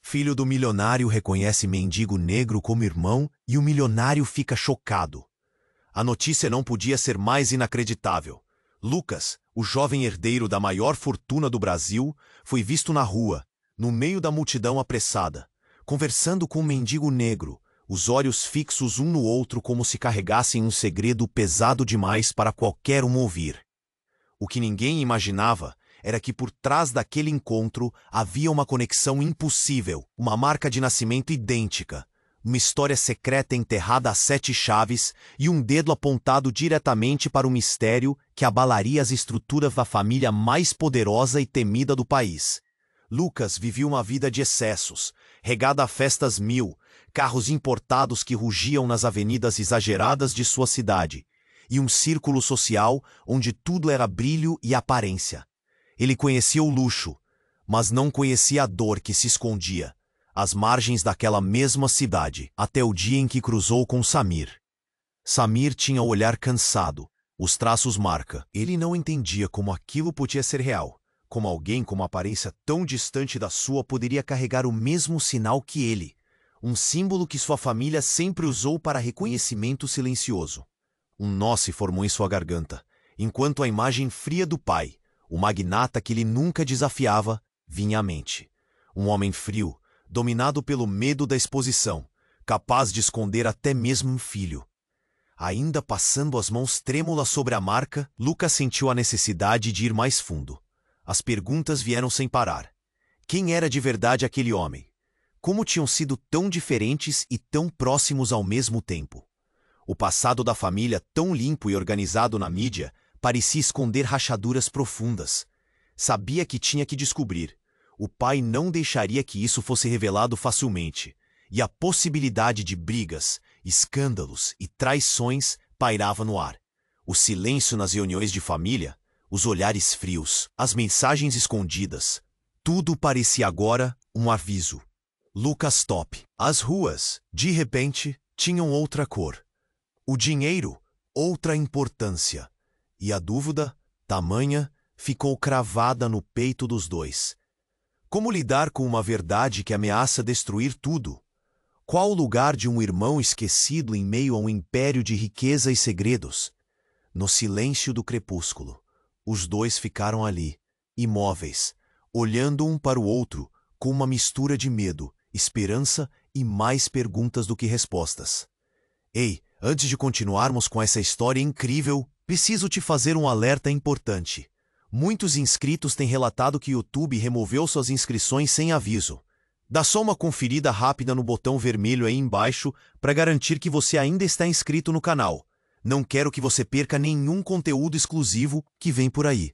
Filho do milionário reconhece mendigo negro como irmão e o milionário fica chocado. A notícia não podia ser mais inacreditável. Lucas, o jovem herdeiro da maior fortuna do Brasil, foi visto na rua, no meio da multidão apressada, conversando com um mendigo negro, os olhos fixos um no outro como se carregassem um segredo pesado demais para qualquer um ouvir. O que ninguém imaginava era que por trás daquele encontro havia uma conexão impossível, uma marca de nascimento idêntica, uma história secreta enterrada a 7 chaves e um dedo apontado diretamente para um mistério que abalaria as estruturas da família mais poderosa e temida do país. Lucas vivia uma vida de excessos, regada a festas mil, carros importados que rugiam nas avenidas exageradas de sua cidade, e um círculo social onde tudo era brilho e aparência. Ele conhecia o luxo, mas não conhecia a dor que se escondia às margens daquela mesma cidade, até o dia em que cruzou com Samir. Samir tinha o olhar cansado, os traços marca. Ele não entendia como aquilo podia ser real, como alguém com uma aparência tão distante da sua poderia carregar o mesmo sinal que ele, um símbolo que sua família sempre usou para reconhecimento silencioso. Um nó se formou em sua garganta, enquanto a imagem fria do pai, o magnata que ele nunca desafiava, vinha à mente. Um homem frio, dominado pelo medo da exposição, capaz de esconder até mesmo um filho. Ainda passando as mãos trêmulas sobre a marca, Lucas sentiu a necessidade de ir mais fundo. As perguntas vieram sem parar. Quem era de verdade aquele homem? Como tinham sido tão diferentes e tão próximos ao mesmo tempo? O passado da família, tão limpo e organizado na mídia, parecia esconder rachaduras profundas. Sabia que tinha que descobrir. O pai não deixaria que isso fosse revelado facilmente, e a possibilidade de brigas, escândalos e traições pairava no ar. O silêncio nas reuniões de família, os olhares frios, as mensagens escondidas, tudo parecia agora um aviso. Lucas Top. As ruas, de repente, tinham outra cor. O dinheiro, outra importância. E a dúvida, tamanha, ficou cravada no peito dos dois. Como lidar com uma verdade que ameaça destruir tudo? Qual o lugar de um irmão esquecido em meio a um império de riqueza e segredos? No silêncio do crepúsculo, os dois ficaram ali, imóveis, olhando um para o outro, com uma mistura de medo, esperança e mais perguntas do que respostas. Ei, antes de continuarmos com essa história incrível, preciso te fazer um alerta importante. Muitos inscritos têm relatado que o YouTube removeu suas inscrições sem aviso. Dá só uma conferida rápida no botão vermelho aí embaixo para garantir que você ainda está inscrito no canal. Não quero que você perca nenhum conteúdo exclusivo que vem por aí.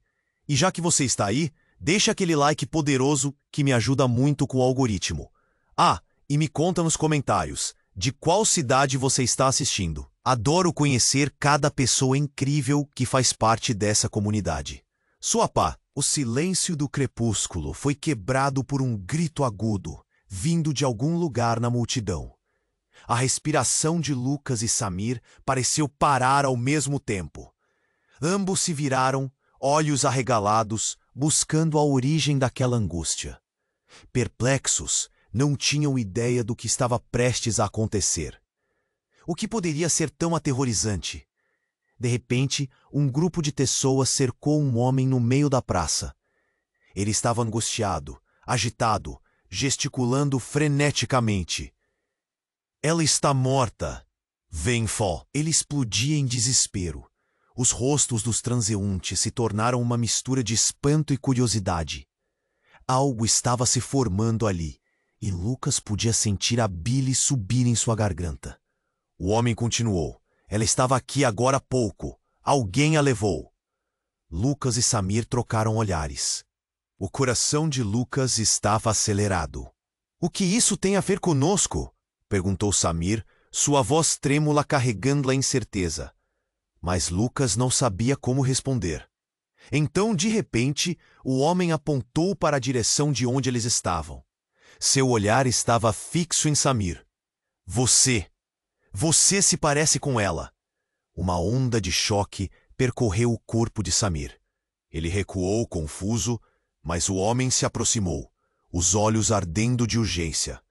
E já que você está aí, deixa aquele like poderoso que me ajuda muito com o algoritmo. Ah, e me conta nos comentários de qual cidade você está assistindo. Adoro conhecer cada pessoa incrível que faz parte dessa comunidade. Sua pá, o silêncio do crepúsculo foi quebrado por um grito agudo, vindo de algum lugar na multidão. A respiração de Lucas e Samir pareceu parar ao mesmo tempo. Ambos se viraram, olhos arregalados, buscando a origem daquela angústia. Perplexos, não tinham ideia do que estava prestes a acontecer. O que poderia ser tão aterrorizante? De repente, um grupo de pessoas cercou um homem no meio da praça. Ele estava angustiado, agitado, gesticulando freneticamente. Ela está morta! Vem, Fó! Ele explodia em desespero. Os rostos dos transeuntes se tornaram uma mistura de espanto e curiosidade. Algo estava se formando ali, e Lucas podia sentir a bile subir em sua garganta. O homem continuou. Ela estava aqui agora há pouco. Alguém a levou. Lucas e Samir trocaram olhares. O coração de Lucas estava acelerado. O que isso tem a ver conosco? Perguntou Samir, sua voz trêmula carregando a incerteza. Mas Lucas não sabia como responder. Então, de repente, o homem apontou para a direção de onde eles estavam. Seu olhar estava fixo em Samir. Você se parece com ela. Uma onda de choque percorreu o corpo de Samir. Ele recuou confuso, mas o homem se aproximou. os olhos ardendo de urgência.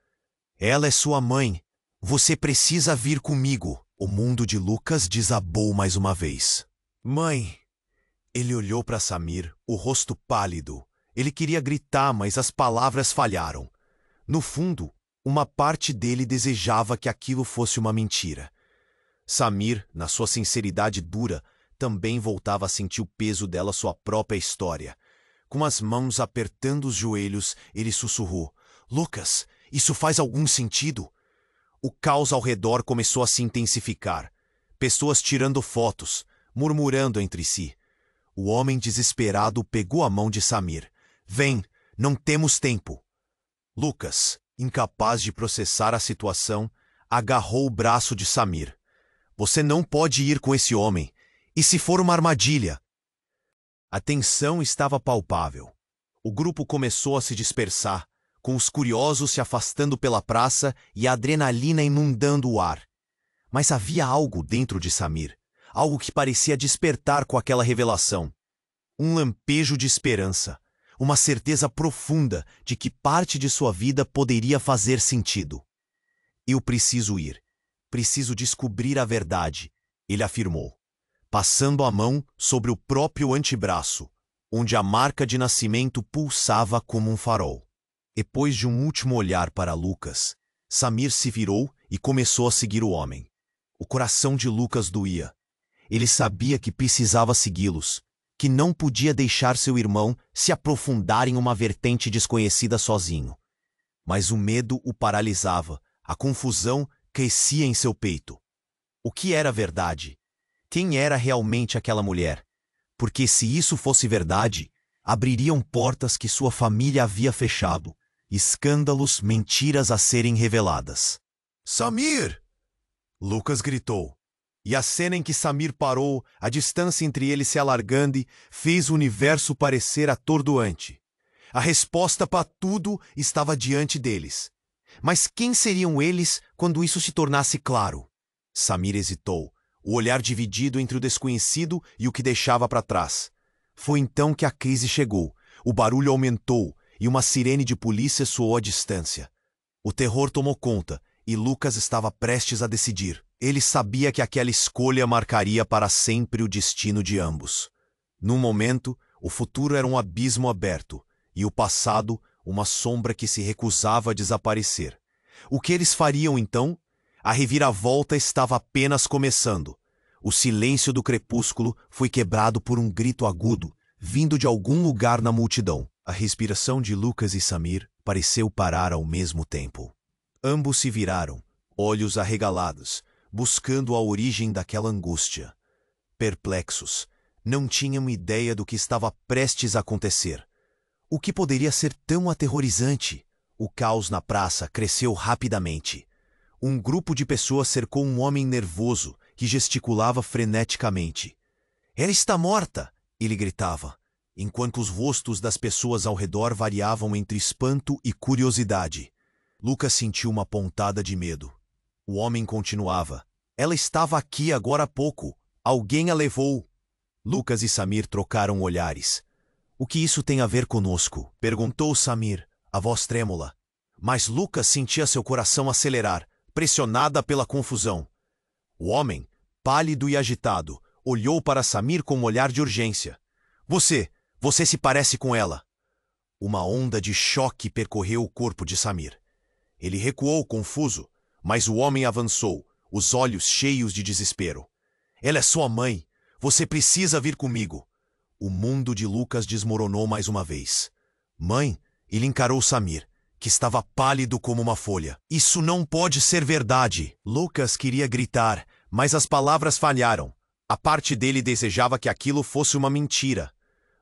Ela é sua mãe. Você precisa vir comigo. O mundo de Lucas desabou mais uma vez. Mãe! Ele olhou para Samir, o rosto pálido. Ele queria gritar, mas as palavras falharam. No fundo, uma parte dele desejava que aquilo fosse uma mentira. Samir, na sua sinceridade dura, também voltava a sentir o peso dela, sua própria história. Com as mãos apertando os joelhos, ele sussurrou: Lucas, isso faz algum sentido? O caos ao redor começou a se intensificar. Pessoas tirando fotos, murmurando entre si. O homem desesperado pegou a mão de Samir. Vem, não temos tempo. Lucas, incapaz de processar a situação, agarrou o braço de Samir. Você não pode ir com esse homem. E se for uma armadilha? A tensão estava palpável. O grupo começou a se dispersar, com os curiosos se afastando pela praça e a adrenalina inundando o ar. Mas havia algo dentro de Samir, algo que parecia despertar com aquela revelação. Um lampejo de esperança, uma certeza profunda de que parte de sua vida poderia fazer sentido. Eu preciso ir. Preciso descobrir a verdade, ele afirmou, passando a mão sobre o próprio antebraço, onde a marca de nascimento pulsava como um farol. Depois de um último olhar para Lucas, Samir se virou e começou a seguir o homem. O coração de Lucas doía. Ele sabia que precisava segui-los, que não podia deixar seu irmão se aprofundar em uma vertente desconhecida sozinho. Mas o medo o paralisava, a confusão crescia em seu peito. O que era verdade? Quem era realmente aquela mulher? Porque se isso fosse verdade, abririam portas que sua família havia fechado, escândalos, mentiras a serem reveladas. Samir! Lucas gritou. E a cena em que Samir parou, a distância entre eles se alargando, fez o universo parecer atordoante. A resposta para tudo estava diante deles. Mas quem seriam eles quando isso se tornasse claro? Samir hesitou, o olhar dividido entre o desconhecido e o que deixava para trás. Foi então que a crise chegou, o barulho aumentou e uma sirene de polícia soou à distância. O terror tomou conta e Lucas estava prestes a decidir. Ele sabia que aquela escolha marcaria para sempre o destino de ambos. Num momento, o futuro era um abismo aberto e o passado, uma sombra que se recusava a desaparecer. O que eles fariam então? A reviravolta estava apenas começando. O silêncio do crepúsculo foi quebrado por um grito agudo, vindo de algum lugar na multidão. A respiração de Lucas e Samir pareceu parar ao mesmo tempo. Ambos se viraram, olhos arregalados, buscando a origem daquela angústia. Perplexos, não tinham ideia do que estava prestes a acontecer. O que poderia ser tão aterrorizante? O caos na praça cresceu rapidamente. Um grupo de pessoas cercou um homem nervoso que gesticulava freneticamente. Ela está morta! Ele gritava, enquanto os rostos das pessoas ao redor variavam entre espanto e curiosidade. Lucas sentiu uma pontada de medo. O homem continuava. Ela estava aqui agora há pouco. Alguém a levou. Lucas e Samir trocaram olhares. O que isso tem a ver conosco? Perguntou Samir, a voz trêmula. Mas Lucas sentia seu coração acelerar, pressionada pela confusão. O homem, pálido e agitado, olhou para Samir com um olhar de urgência. Você se parece com ela. Uma onda de choque percorreu o corpo de Samir. Ele recuou confuso, mas o homem avançou, os olhos cheios de desespero. Ela é sua mãe. Você precisa vir comigo. O mundo de Lucas desmoronou mais uma vez. Mãe, ele encarou Samir, que estava pálido como uma folha. Isso não pode ser verdade. Lucas queria gritar, mas as palavras falharam. A parte dele desejava que aquilo fosse uma mentira.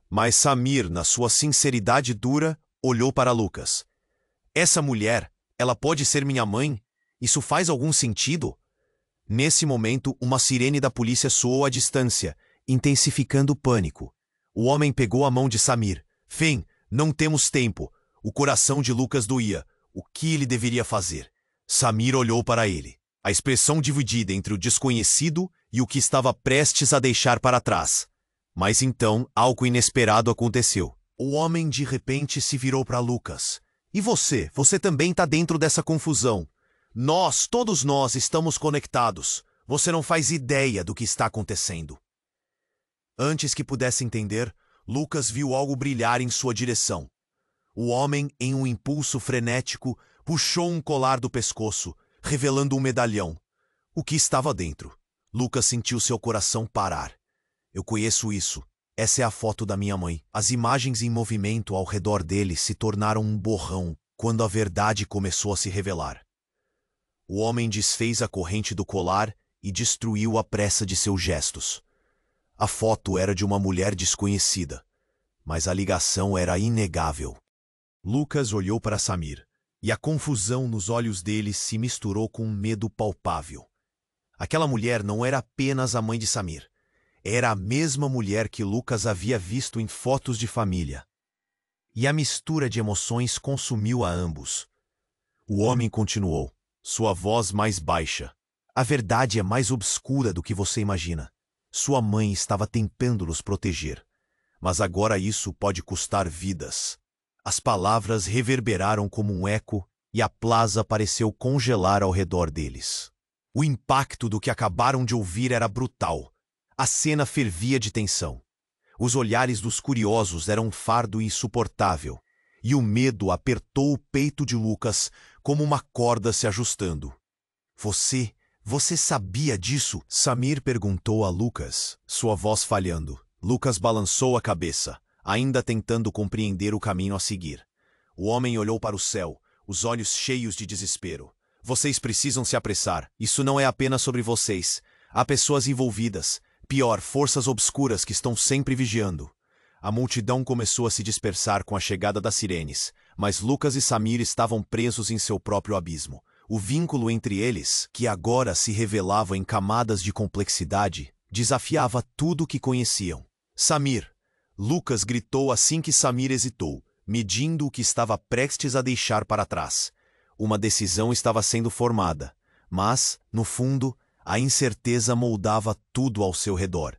Mas Samir, na sua sinceridade dura, olhou para Lucas. Essa mulher, ela pode ser minha mãe? Isso faz algum sentido? Nesse momento, uma sirene da polícia soou à distância, intensificando o pânico. O homem pegou a mão de Samir. Vem, não temos tempo. O coração de Lucas doía. O que ele deveria fazer? Samir olhou para ele, a expressão dividida entre o desconhecido e o que estava prestes a deixar para trás. Mas então, algo inesperado aconteceu. O homem de repente se virou para Lucas, E você também está dentro dessa confusão. Todos nós estamos conectados. Você não faz ideia do que está acontecendo. Antes que pudesse entender, Lucas viu algo brilhar em sua direção. O homem, em um impulso frenético, puxou um colar do pescoço, revelando um medalhão. O que estava dentro? Lucas sentiu seu coração parar. Eu conheço isso. Essa é a foto da minha mãe. As imagens em movimento ao redor dele se tornaram um borrão quando a verdade começou a se revelar. O homem desfez a corrente do colar e destruiu a pressa de seus gestos. A foto era de uma mulher desconhecida, mas a ligação era inegável. Lucas olhou para Samir, e a confusão nos olhos dele se misturou com um medo palpável. Aquela mulher não era apenas a mãe de Samir. Era a mesma mulher que Lucas havia visto em fotos de família. E a mistura de emoções consumiu a ambos. O homem continuou, sua voz mais baixa. A verdade é mais obscura do que você imagina. Sua mãe estava tentando nos proteger. Mas agora isso pode custar vidas. As palavras reverberaram como um eco e a plaza pareceu congelar ao redor deles. O impacto do que acabaram de ouvir era brutal. A cena fervia de tensão. Os olhares dos curiosos eram um fardo insuportável, e o medo apertou o peito de Lucas como uma corda se ajustando. Você sabia disso? Samir perguntou a Lucas, sua voz falhando. Lucas balançou a cabeça, ainda tentando compreender o caminho a seguir. O homem olhou para o céu, os olhos cheios de desespero. Vocês precisam se apressar. Isso não é apenas sobre vocês. Há pessoas envolvidas. Pior, forças obscuras que estão sempre vigiando. A multidão começou a se dispersar com a chegada das sirenes, mas Lucas e Samir estavam presos em seu próprio abismo. O vínculo entre eles, que agora se revelava em camadas de complexidade, desafiava tudo o que conheciam. Samir! Lucas gritou assim que Samir hesitou, medindo o que estava prestes a deixar para trás. Uma decisão estava sendo formada, mas, no fundo, a incerteza moldava tudo ao seu redor.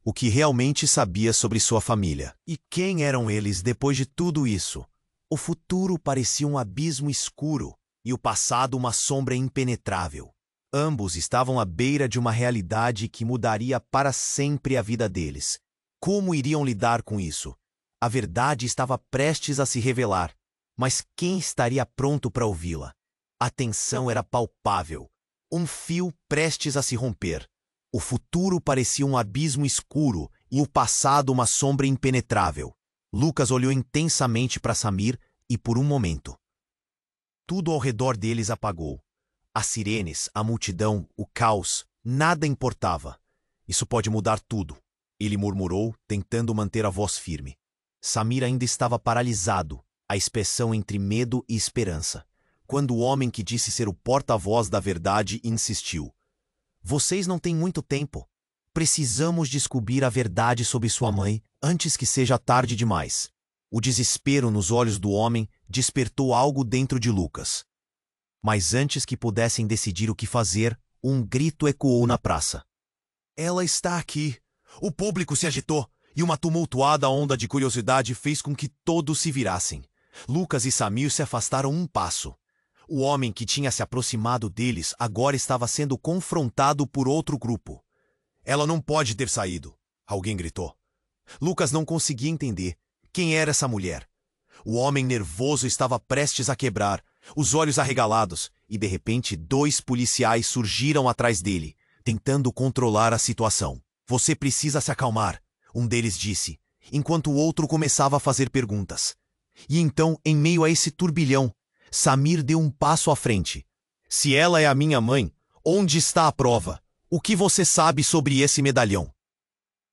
O que realmente sabia sobre sua família. E quem eram eles depois de tudo isso? O futuro parecia um abismo escuro e o passado uma sombra impenetrável. Ambos estavam à beira de uma realidade que mudaria para sempre a vida deles. Como iriam lidar com isso? A verdade estava prestes a se revelar, mas quem estaria pronto para ouvi-la? A tensão era palpável. Um fio prestes a se romper. O futuro parecia um abismo escuro e o passado uma sombra impenetrável. Lucas olhou intensamente para Samir e, por um momento, tudo ao redor deles apagou. As sirenes, a multidão, o caos, nada importava. Isso pode mudar tudo, ele murmurou, tentando manter a voz firme. Samir ainda estava paralisado, a expressão entre medo e esperança, quando o homem que disse ser o porta-voz da verdade insistiu. Vocês não têm muito tempo. Precisamos descobrir a verdade sobre sua mãe antes que seja tarde demais. O desespero nos olhos do homem despertou algo dentro de Lucas. Mas antes que pudessem decidir o que fazer, um grito ecoou na praça. Ela está aqui! O público se agitou, e uma tumultuada onda de curiosidade fez com que todos se virassem. Lucas e Samir se afastaram um passo. O homem que tinha se aproximado deles agora estava sendo confrontado por outro grupo. Ela não pode ter saído, alguém gritou. Lucas não conseguia entender quem era essa mulher. O homem nervoso estava prestes a quebrar, os olhos arregalados, e de repente 2 policiais surgiram atrás dele, tentando controlar a situação. Você precisa se acalmar, um deles disse, enquanto o outro começava a fazer perguntas. E então, em meio a esse turbilhão, Samir deu um passo à frente. Se ela é a minha mãe, onde está a prova? O que você sabe sobre esse medalhão?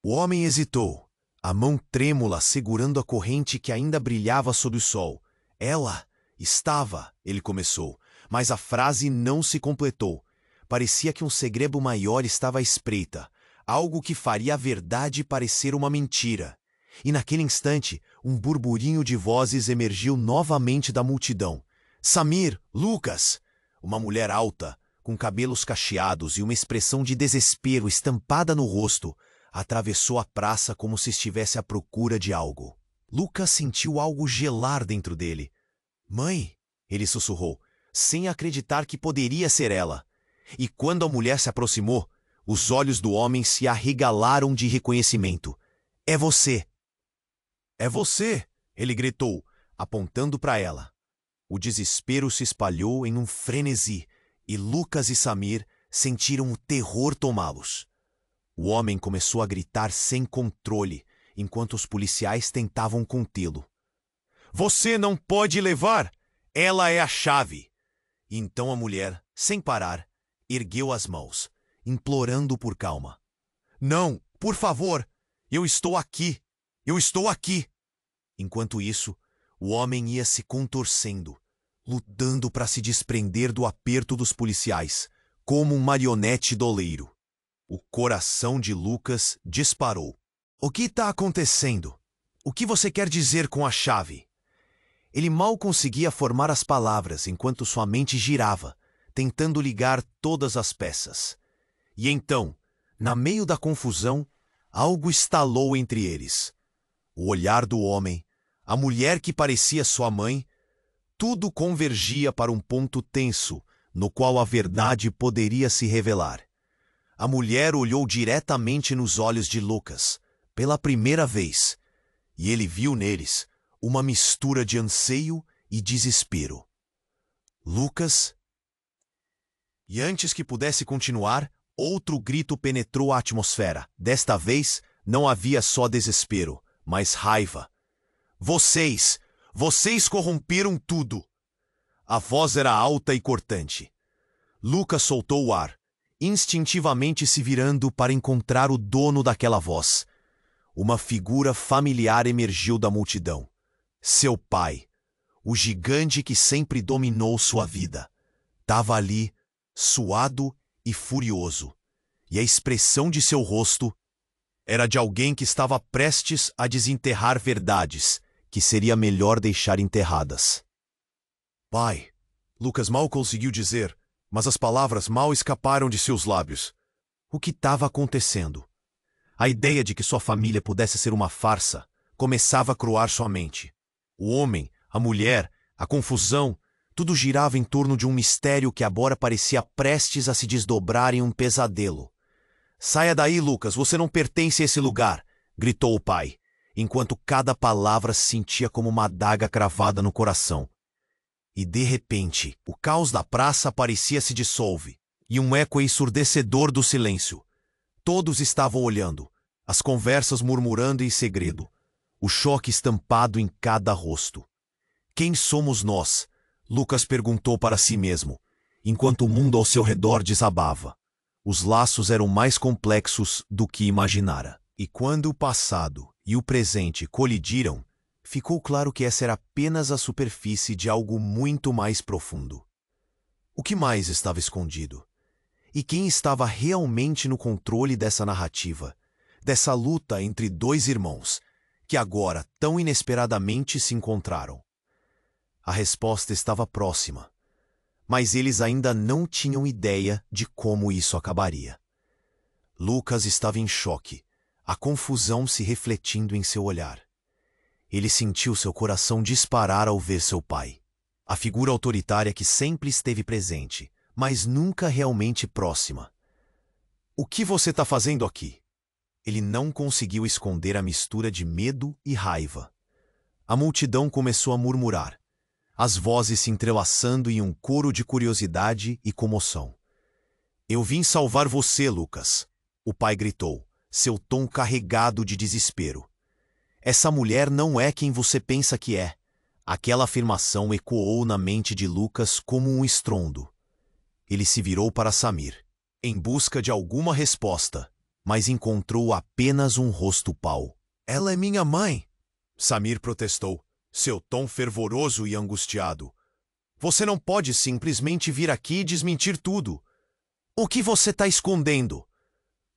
O homem hesitou, a mão trêmula segurando a corrente que ainda brilhava sob o sol. Ela estava, ele começou, mas a frase não se completou. Parecia que um segredo maior estava à espreita, algo que faria a verdade parecer uma mentira. E naquele instante, um burburinho de vozes emergiu novamente da multidão. Samir, Lucas! Uma mulher alta, com cabelos cacheados e uma expressão de desespero estampada no rosto, atravessou a praça como se estivesse à procura de algo. Lucas sentiu algo gelar dentro dele. Mãe, ele sussurrou, sem acreditar que poderia ser ela. E quando a mulher se aproximou, os olhos do homem se arregalaram de reconhecimento. É você! É você! Ele gritou, apontando para ela. O desespero se espalhou em um frenesi, e Lucas e Samir sentiram o terror tomá-los. O homem começou a gritar sem controle, enquanto os policiais tentavam contê-lo. Você não pode levar! Ela é a chave! E então a mulher, sem parar, ergueu as mãos, implorando por calma. Não, por favor! Eu estou aqui! Eu estou aqui! Enquanto isso, o homem ia se contorcendo, lutando para se desprender do aperto dos policiais, como um marionete doleiro. O coração de Lucas disparou. O que está acontecendo? O que você quer dizer com a chave? Ele mal conseguia formar as palavras enquanto sua mente girava, tentando ligar todas as peças. E então, no meio da confusão, algo estalou entre eles. O olhar do homem, a mulher que parecia sua mãe, tudo convergia para um ponto tenso, no qual a verdade poderia se revelar. A mulher olhou diretamente nos olhos de Lucas, pela primeira vez, e ele viu neles uma mistura de anseio e desespero. Lucas... E antes que pudesse continuar, outro grito penetrou a atmosfera. Desta vez, não havia só desespero, mas raiva. Vocês corromperam tudo! A voz era alta e cortante. Lucas soltou o ar, instintivamente se virando para encontrar o dono daquela voz. Uma figura familiar emergiu da multidão. Seu pai, o gigante que sempre dominou sua vida. Estava ali, suado e furioso, e a expressão de seu rosto era de alguém que estava prestes a desenterrar verdades que seria melhor deixar enterradas. Pai, Lucas mal conseguiu dizer, mas as palavras mal escaparam de seus lábios. O que estava acontecendo? A ideia de que sua família pudesse ser uma farsa começava a croar sua mente. O homem, a mulher, a confusão, tudo girava em torno de um mistério que agora parecia prestes a se desdobrar em um pesadelo. Saia daí, Lucas, você não pertence a esse lugar, gritou o pai, enquanto cada palavra se sentia como uma adaga cravada no coração. E de repente, o caos da praça parecia se dissolve, e um eco ensurdecedor do silêncio. Todos estavam olhando, as conversas murmurando em segredo, o choque estampado em cada rosto. Quem somos nós? Lucas perguntou para si mesmo, enquanto o mundo ao seu redor desabava. Os laços eram mais complexos do que imaginara. E quando o passado e o presente colidiram, ficou claro que essa era apenas a superfície de algo muito mais profundo. O que mais estava escondido? E quem estava realmente no controle dessa narrativa, dessa luta entre dois irmãos, que agora tão inesperadamente se encontraram? A resposta estava próxima, mas eles ainda não tinham ideia de como isso acabaria. Lucas estava em choque, a confusão se refletindo em seu olhar. Ele sentiu seu coração disparar ao ver seu pai, a figura autoritária que sempre esteve presente, mas nunca realmente próxima. O que você está fazendo aqui? Ele não conseguiu esconder a mistura de medo e raiva. A multidão começou a murmurar, as vozes se entrelaçando em um coro de curiosidade e comoção. Eu vim salvar você, Lucas, o pai gritou, seu tom carregado de desespero. Essa mulher não é quem você pensa que é. Aquela afirmação ecoou na mente de Lucas como um estrondo. Ele se virou para Samir, em busca de alguma resposta, mas encontrou apenas um rosto pau. Ela é minha mãe, Samir protestou, seu tom fervoroso e angustiado. Você não pode simplesmente vir aqui e desmentir tudo. O que você está escondendo?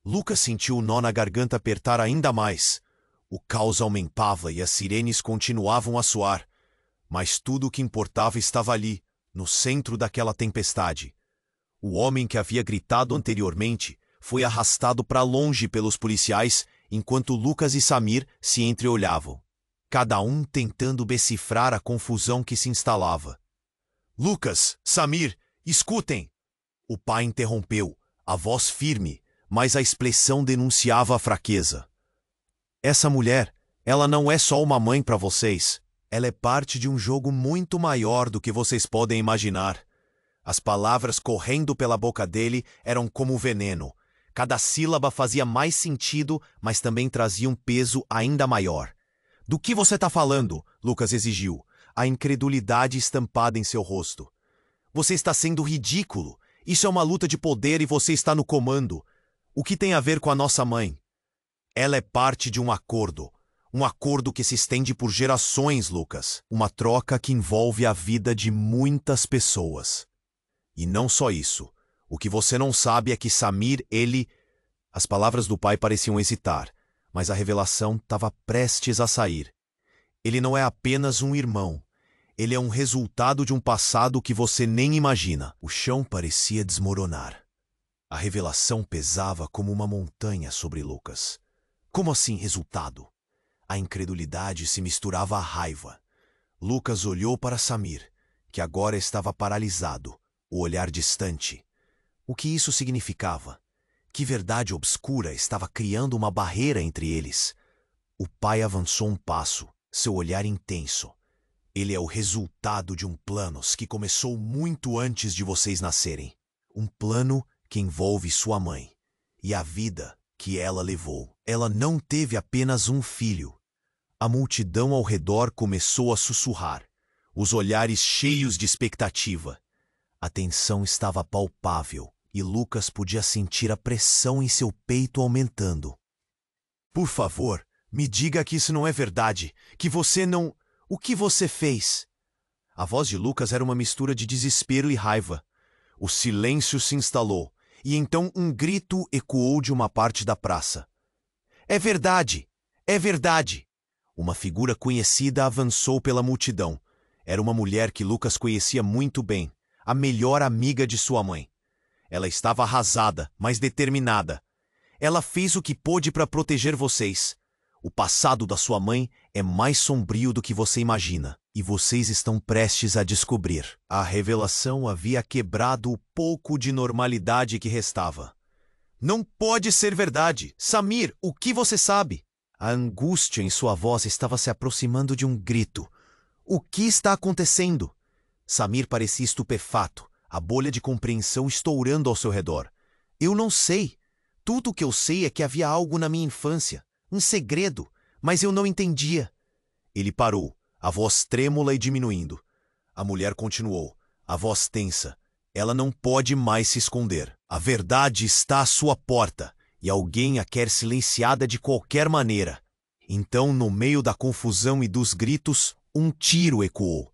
Lucas sentiu o nó na garganta apertar ainda mais. O caos aumentava e as sirenes continuavam a soar. Mas tudo o que importava estava ali, no centro daquela tempestade. O homem que havia gritado anteriormente foi arrastado para longe pelos policiais enquanto Lucas e Samir se entreolhavam. cada um tentando decifrar a confusão que se instalava. Lucas, Samir, escutem! O pai interrompeu, a voz firme, mas a expressão denunciava a fraqueza. Essa mulher, ela não é só uma mãe para vocês. Ela é parte de um jogo muito maior do que vocês podem imaginar. As palavras correndo pela boca dele eram como veneno. Cada sílaba fazia mais sentido, mas também trazia um peso ainda maior. Do que você está falando? Lucas exigiu, a incredulidade estampada em seu rosto. Você está sendo ridículo. Isso é uma luta de poder e você está no comando. O que tem a ver com a nossa mãe? Ela é parte de um acordo. Um acordo que se estende por gerações, Lucas. Uma troca que envolve a vida de muitas pessoas. E não só isso. O que você não sabe é que Samir, ele... As palavras do pai pareciam hesitar, mas a revelação estava prestes a sair. Ele não é apenas um irmão. Ele é um resultado de um passado que você nem imagina. O chão parecia desmoronar. A revelação pesava como uma montanha sobre Lucas. Como assim resultado? A incredulidade se misturava à raiva. Lucas olhou para Samir, que agora estava paralisado, o olhar distante. O que isso significava? Que verdade obscura estava criando uma barreira entre eles? O pai avançou um passo, seu olhar intenso. Ele é o resultado de um plano que começou muito antes de vocês nascerem. Um plano que envolve sua mãe e a vida que ela levou. Ela não teve apenas um filho. A multidão ao redor começou a sussurrar, os olhares cheios de expectativa. A tensão estava palpável e Lucas podia sentir a pressão em seu peito aumentando. Por favor, me diga que isso não é verdade, que você não... O que você fez? A voz de Lucas era uma mistura de desespero e raiva. O silêncio se instalou, e então um grito ecoou de uma parte da praça. É verdade! É verdade! Uma figura conhecida avançou pela multidão. Era uma mulher que Lucas conhecia muito bem, a melhor amiga de sua mãe. Ela estava arrasada, mas determinada. Ela fez o que pôde para proteger vocês. O passado da sua mãe é mais sombrio do que você imagina, e vocês estão prestes a descobrir. A revelação havia quebrado o pouco de normalidade que restava. Não pode ser verdade! Samir, o que você sabe? A angústia em sua voz estava se aproximando de um grito. O que está acontecendo? Samir parecia estupefato, a bolha de compreensão estourando ao seu redor. Eu não sei. Tudo o que eu sei é que havia algo na minha infância. Um segredo, mas eu não entendia. Ele parou, a voz trêmula e diminuindo. A mulher continuou, a voz tensa. Ela não pode mais se esconder. A verdade está à sua porta, e alguém a quer silenciada de qualquer maneira. Então, no meio da confusão e dos gritos, um tiro ecoou.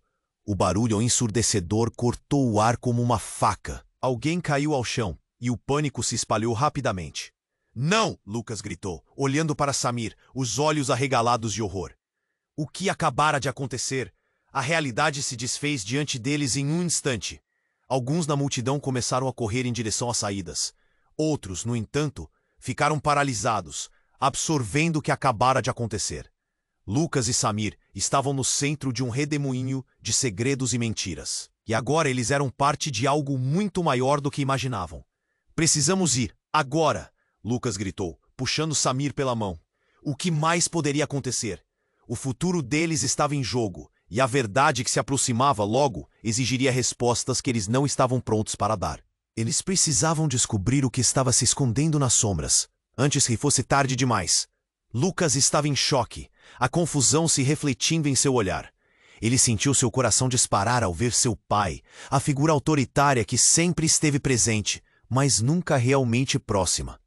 O barulho ensurdecedor cortou o ar como uma faca. Alguém caiu ao chão, e o pânico se espalhou rapidamente. Não! Lucas gritou, olhando para Samir, os olhos arregalados de horror. O que acabara de acontecer? A realidade se desfez diante deles em um instante. Alguns na multidão começaram a correr em direção às saídas. Outros, no entanto, ficaram paralisados, absorvendo o que acabara de acontecer. Lucas e Samir estavam no centro de um redemoinho de segredos e mentiras. E agora eles eram parte de algo muito maior do que imaginavam. Precisamos ir, agora! Lucas gritou, puxando Samir pela mão. O que mais poderia acontecer? O futuro deles estava em jogo, e a verdade que se aproximava logo exigiria respostas que eles não estavam prontos para dar. Eles precisavam descobrir o que estava se escondendo nas sombras, antes que fosse tarde demais. Lucas estava em choque, a confusão se refletindo em seu olhar. Ele sentiu seu coração disparar ao ver seu pai, a figura autoritária que sempre esteve presente, mas nunca realmente próxima.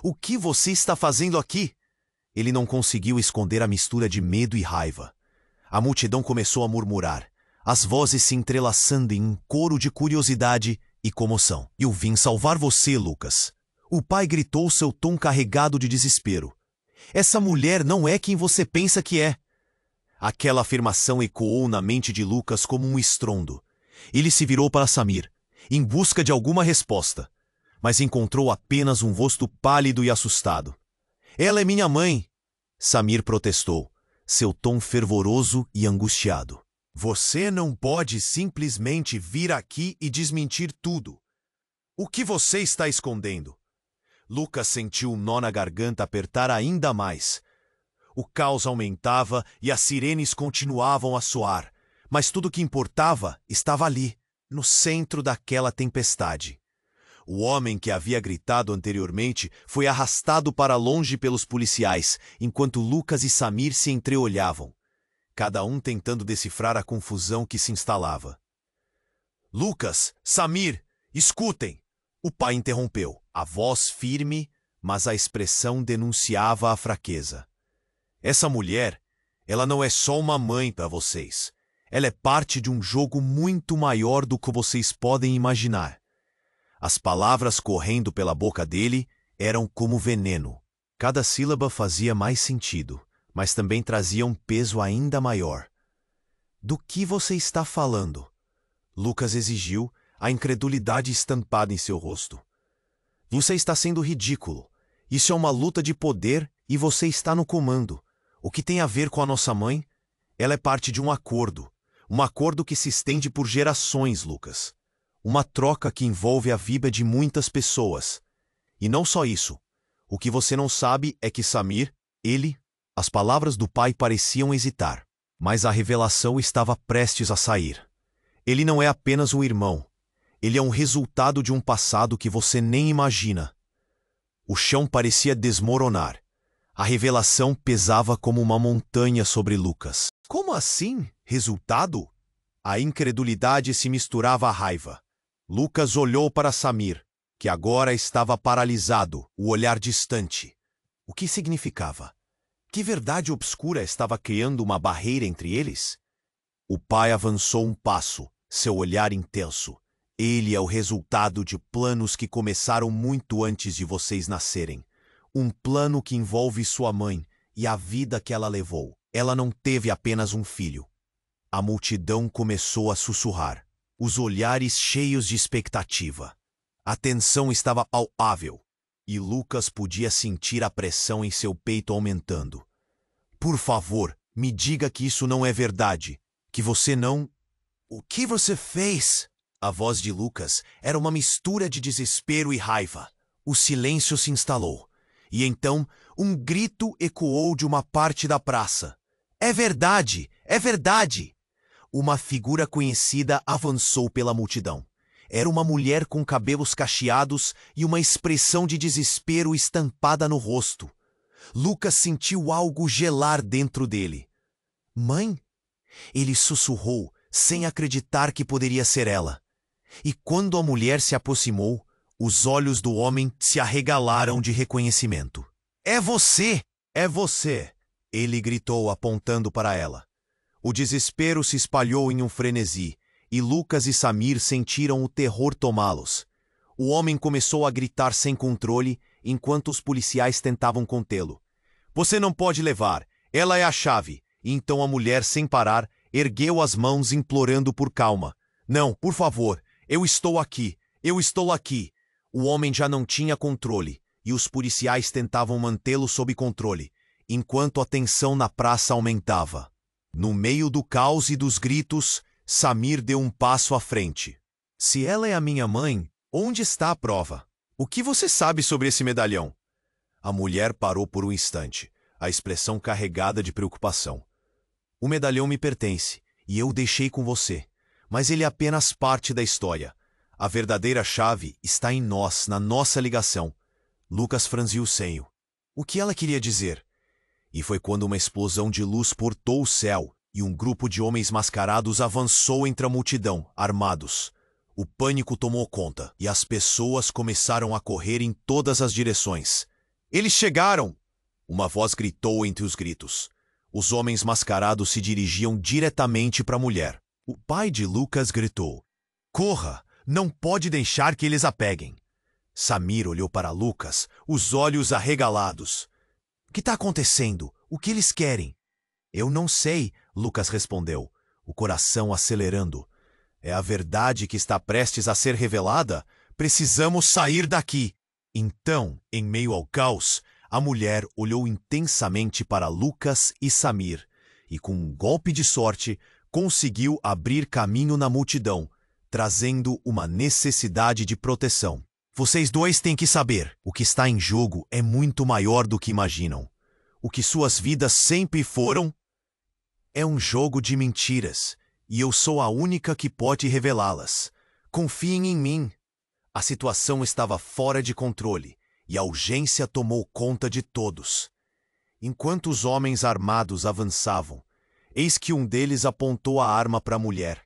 O que você está fazendo aqui? Ele não conseguiu esconder a mistura de medo e raiva. A multidão começou a murmurar, as vozes se entrelaçando em um coro de curiosidade e comoção. Eu vim salvar você, Lucas. O pai gritou, seu tom carregado de desespero. Essa mulher não é quem você pensa que é. Aquela afirmação ecoou na mente de Lucas como um estrondo. Ele se virou para Samir, em busca de alguma resposta, mas encontrou apenas um rosto pálido e assustado. Ela é minha mãe! Samir protestou, seu tom fervoroso e angustiado. Você não pode simplesmente vir aqui e desmentir tudo. O que você está escondendo? Lucas sentiu um nó na garganta apertar ainda mais. O caos aumentava e as sirenes continuavam a soar, mas tudo o que importava estava ali, no centro daquela tempestade. O homem que havia gritado anteriormente foi arrastado para longe pelos policiais, enquanto Lucas e Samir se entreolhavam, cada um tentando decifrar a confusão que se instalava. Lucas, Samir, escutem! O pai interrompeu, a voz firme, mas a expressão denunciava a fraqueza. Essa mulher, ela não é só uma mãe para vocês. Ela é parte de um jogo muito maior do que vocês podem imaginar. As palavras correndo pela boca dele eram como veneno. Cada sílaba fazia mais sentido, mas também trazia um peso ainda maior. Do que você está falando? Lucas exigiu, a incredulidade estampada em seu rosto. Você está sendo ridículo. Isso é uma luta de poder e você está no comando. O que tem a ver com a nossa mãe? Ela é parte de um acordo. Um acordo que se estende por gerações, Lucas. Uma troca que envolve a vida de muitas pessoas. E não só isso. O que você não sabe é que Samir, ele... As palavras do pai pareciam hesitar, mas a revelação estava prestes a sair. Ele não é apenas um irmão. Ele é um resultado de um passado que você nem imagina. O chão parecia desmoronar. A revelação pesava como uma montanha sobre Lucas. Como assim? Resultado? A incredulidade se misturava à raiva. Lucas olhou para Samir, que agora estava paralisado, o olhar distante. O que significava? Que verdade obscura estava criando uma barreira entre eles? O pai avançou um passo, seu olhar intenso. Ele é o resultado de planos que começaram muito antes de vocês nascerem. Um plano que envolve sua mãe e a vida que ela levou. Ela não teve apenas um filho. A multidão começou a sussurrar, os olhares cheios de expectativa. A tensão estava palpável, e Lucas podia sentir a pressão em seu peito aumentando. Por favor, me diga que isso não é verdade, que você não... O que você fez? A voz de Lucas era uma mistura de desespero e raiva. O silêncio se instalou, e então um grito ecoou de uma parte da praça. É verdade! É verdade! Uma figura conhecida avançou pela multidão. Era uma mulher com cabelos cacheados e uma expressão de desespero estampada no rosto. Lucas sentiu algo gelar dentro dele. Mãe? Ele sussurrou, sem acreditar que poderia ser ela. E quando a mulher se aproximou, os olhos do homem se arregalaram de reconhecimento. É você! É você! Ele gritou apontando para ela. O desespero se espalhou em um frenesi, e Lucas e Samir sentiram o terror tomá-los. O homem começou a gritar sem controle, enquanto os policiais tentavam contê-lo. Você não pode levar, ela é a chave. E então a mulher, sem parar, ergueu as mãos implorando por calma. Não, por favor, eu estou aqui, eu estou aqui. O homem já não tinha controle, e os policiais tentavam mantê-lo sob controle, enquanto a tensão na praça aumentava. No meio do caos e dos gritos, Samir deu um passo à frente. Se ela é a minha mãe, onde está a prova? O que você sabe sobre esse medalhão? A mulher parou por um instante, a expressão carregada de preocupação. O medalhão me pertence, e eu o deixei com você, mas ele é apenas parte da história. A verdadeira chave está em nós, na nossa ligação. Lucas franziu o senho. O que ela queria dizer? E foi quando uma explosão de luz portou o céu, e um grupo de homens mascarados avançou entre a multidão, armados. O pânico tomou conta, e as pessoas começaram a correr em todas as direções. Eles chegaram! Uma voz gritou entre os gritos. Os homens mascarados se dirigiam diretamente para a mulher. O pai de Lucas gritou. Corra! Não pode deixar que eles a peguem. Samir olhou para Lucas, os olhos arregalados. O que está acontecendo? O que eles querem? Eu não sei, Lucas respondeu, o coração acelerando. É a verdade que está prestes a ser revelada? Precisamos sair daqui. Então, em meio ao caos, a mulher olhou intensamente para Lucas e Samir, e, com um golpe de sorte, conseguiu abrir caminho na multidão, trazendo uma necessidade de proteção. Vocês dois têm que saber, o que está em jogo é muito maior do que imaginam. O que suas vidas sempre foram é um jogo de mentiras, e eu sou a única que pode revelá-las. Confiem em mim. A situação estava fora de controle, e a urgência tomou conta de todos. Enquanto os homens armados avançavam, eis que um deles apontou a arma para a mulher.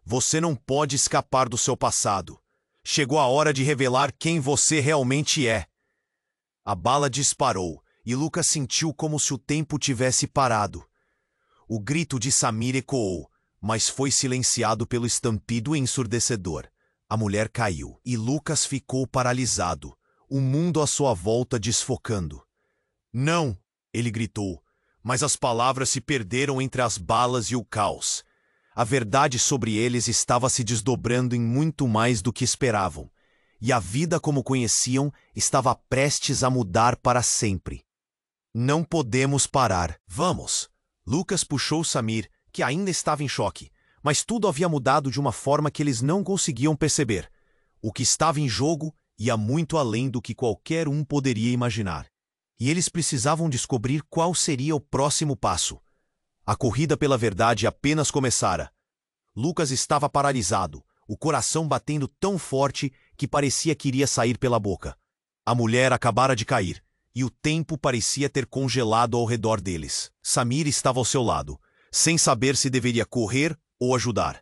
Você não pode escapar do seu passado. Chegou a hora de revelar quem você realmente é. A bala disparou, e Lucas sentiu como se o tempo tivesse parado. O grito de Samir ecoou, mas foi silenciado pelo estampido ensurdecedor. A mulher caiu, e Lucas ficou paralisado, o mundo à sua volta desfocando. Não! Ele gritou, mas as palavras se perderam entre as balas e o caos. A verdade sobre eles estava se desdobrando em muito mais do que esperavam, e a vida como conheciam estava prestes a mudar para sempre. Não podemos parar. Vamos! Lucas puxou Samir, que ainda estava em choque, mas tudo havia mudado de uma forma que eles não conseguiam perceber. O que estava em jogo ia muito além do que qualquer um poderia imaginar. E eles precisavam descobrir qual seria o próximo passo. A corrida pela verdade apenas começara. Lucas estava paralisado, o coração batendo tão forte que parecia que iria sair pela boca. A mulher acabara de cair, e o tempo parecia ter congelado ao redor deles. Samir estava ao seu lado, sem saber se deveria correr ou ajudar.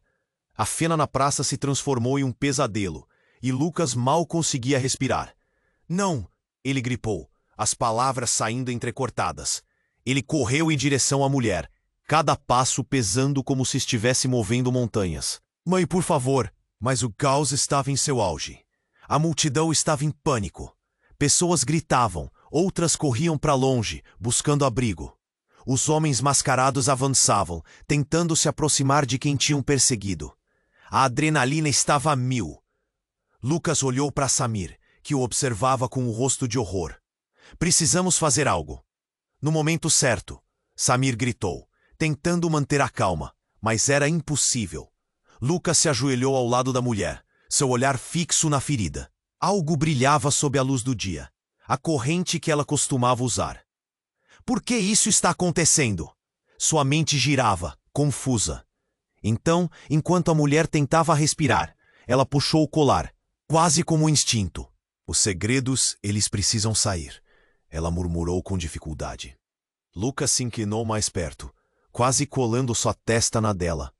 A cena na praça se transformou em um pesadelo, e Lucas mal conseguia respirar. Não! Ele gripou, as palavras saindo entrecortadas. Ele correu em direção à mulher, cada passo pesando como se estivesse movendo montanhas. Mãe, por favor! Mas o caos estava em seu auge. A multidão estava em pânico. Pessoas gritavam, outras corriam para longe, buscando abrigo. Os homens mascarados avançavam, tentando se aproximar de quem tinham perseguido. A adrenalina estava a mil. Lucas olhou para Samir, que o observava com um rosto de horror. Precisamos fazer algo. No momento certo, Samir gritou, tentando manter a calma, mas era impossível. Lucas se ajoelhou ao lado da mulher, seu olhar fixo na ferida. Algo brilhava sob a luz do dia, a corrente que ela costumava usar. Por que isso está acontecendo? Sua mente girava, confusa. Então, enquanto a mulher tentava respirar, ela puxou o colar, quase como um instinto. Os segredos, eles precisam sair, ela murmurou com dificuldade. Lucas se inclinou mais perto, quase colando sua testa na dela.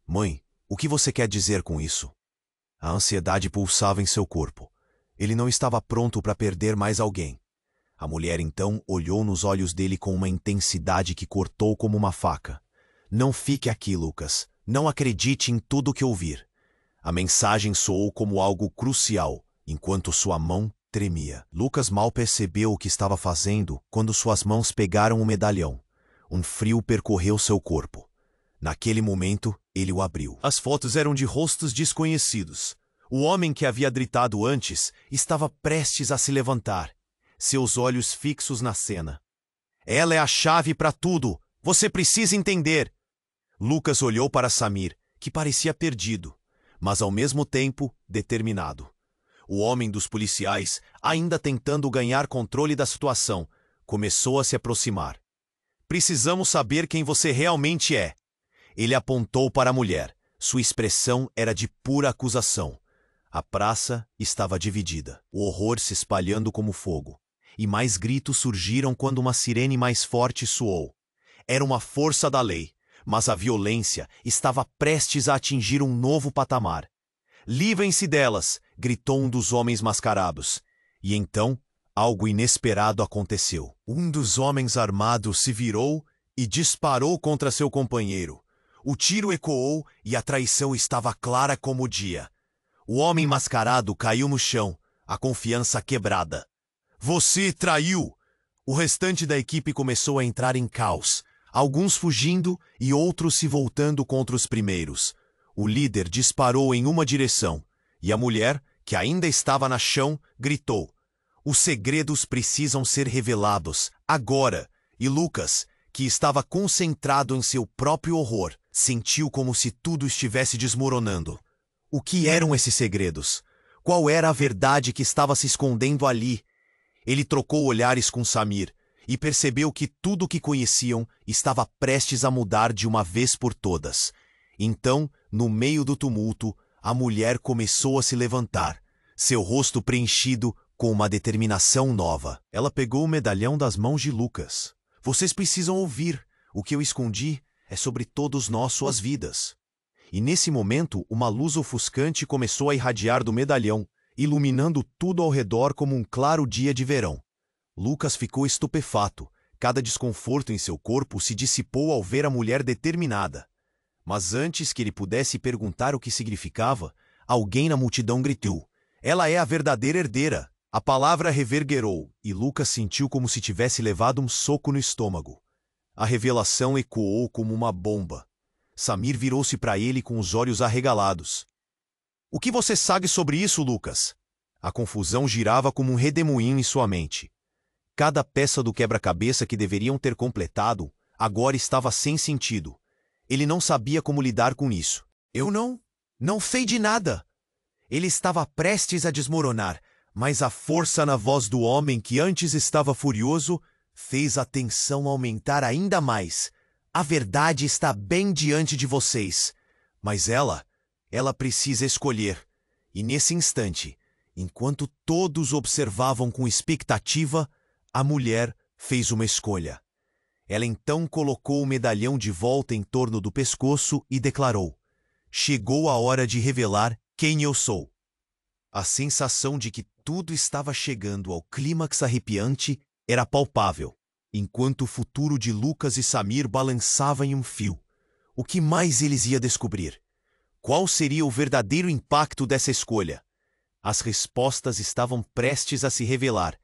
Mãe, o que você quer dizer com isso? A ansiedade pulsava em seu corpo. Ele não estava pronto para perder mais alguém. A mulher então olhou nos olhos dele com uma intensidade que cortou como uma faca. Não fique aqui, Lucas. Não acredite em tudo o que ouvir. A mensagem soou como algo crucial, enquanto sua mão tremia. Lucas mal percebeu o que estava fazendo quando suas mãos pegaram o medalhão. Um frio percorreu seu corpo. Naquele momento, ele o abriu. As fotos eram de rostos desconhecidos. O homem que havia gritado antes estava prestes a se levantar, seus olhos fixos na cena. Ela é a chave para tudo. Você precisa entender. Lucas olhou para Samir, que parecia perdido, mas ao mesmo tempo determinado. O homem dos policiais, ainda tentando ganhar controle da situação, começou a se aproximar. Precisamos saber quem você realmente é. Ele apontou para a mulher. Sua expressão era de pura acusação. A praça estava dividida, o horror se espalhando como fogo. E mais gritos surgiram quando uma sirene mais forte soou. Era uma força da lei, mas a violência estava prestes a atingir um novo patamar. Livrem-se delas, gritou um dos homens mascarados. E então, algo inesperado aconteceu. Um dos homens armados se virou e disparou contra seu companheiro. O tiro ecoou e a traição estava clara como o dia. O homem mascarado caiu no chão, a confiança quebrada. Você traiu! O restante da equipe começou a entrar em caos, alguns fugindo e outros se voltando contra os primeiros. O líder disparou em uma direção, e a mulher, que ainda estava no chão, gritou. Os segredos precisam ser revelados, agora, e Lucas, que estava concentrado em seu próprio horror, sentiu como se tudo estivesse desmoronando. O que eram esses segredos? Qual era a verdade que estava se escondendo ali? Ele trocou olhares com Samir e percebeu que tudo o que conheciam estava prestes a mudar de uma vez por todas. Então, no meio do tumulto, a mulher começou a se levantar, seu rosto preenchido com uma determinação nova. Ela pegou o medalhão das mãos de Lucas. Vocês precisam ouvir. O que eu escondi é sobre todos nós, suas vidas. E nesse momento, uma luz ofuscante começou a irradiar do medalhão, iluminando tudo ao redor como um claro dia de verão. Lucas ficou estupefato. Cada desconforto em seu corpo se dissipou ao ver a mulher determinada. Mas antes que ele pudesse perguntar o que significava, alguém na multidão gritou: "Ela é a verdadeira herdeira!" A palavra reverberou, e Lucas sentiu como se tivesse levado um soco no estômago. A revelação ecoou como uma bomba. Samir virou-se para ele com os olhos arregalados. "O que você sabe sobre isso, Lucas?" A confusão girava como um redemoinho em sua mente. Cada peça do quebra-cabeça que deveriam ter completado agora estava sem sentido. Ele não sabia como lidar com isso. "Eu não sei de nada." Ele estava prestes a desmoronar, mas a força na voz do homem que antes estava furioso fez a tensão aumentar ainda mais. "A verdade está bem diante de vocês, mas ela precisa escolher." E nesse instante, enquanto todos observavam com expectativa, a mulher fez uma escolha. Ela então colocou o medalhão de volta em torno do pescoço e declarou: "Chegou a hora de revelar quem eu sou." A sensação de que tudo estava chegando ao clímax arrepiante era palpável, enquanto o futuro de Lucas e Samir balançava em um fio. O que mais eles iam descobrir? Qual seria o verdadeiro impacto dessa escolha? As respostas estavam prestes a se revelar,